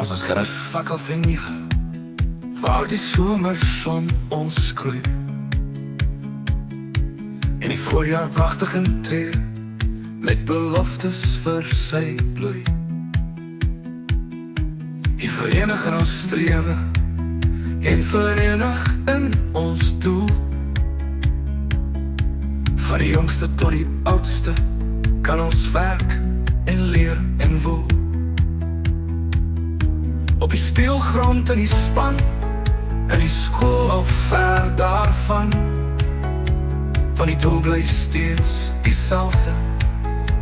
Ons is gerus van Calvinia, waar die somerson ons skroei en die voorjaar prachtig intree met beloftes vir sy bloei. Die verenig in ons strewe en verenig in ons doel, van die jongste tot die oudste kan ons werk en leer en woel. Op die speelgrond in die span, in die skool of ver daarvan, van die doel bly steeds dieselfde,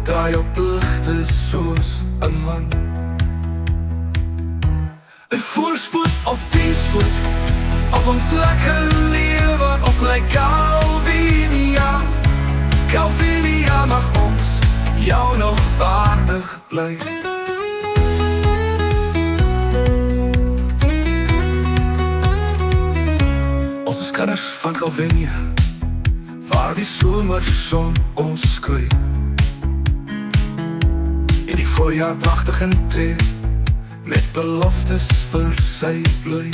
draai op ligte soos 'n man. 'n voorspoed of teenspoed, of ons lekker lewe of lyk Calvinia. Calvinia mag ons jou nog vaardig bly. Ons is kinders van Calvinia, waar die somerson ons skroei en die voorjaar prachtig intree met beloftes vir sy bloei.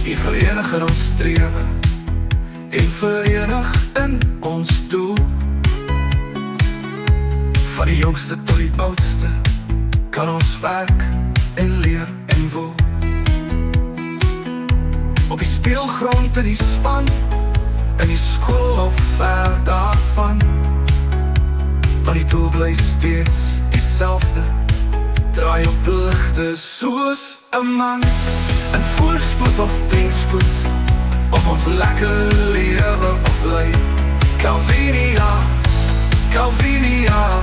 Die verenig in ons strewe en verenig in ons doel, van die jongste tot die oudste kan ons werk en leer en woel. Op die speelgrond in die span, in die skool of ver daarvan, van die doel bly steeds dieselfde, draai op ligte soos 'n man. 'n voorspoed of teenspoed, of ons lekker lewe of ly Calvinia, Calvinia.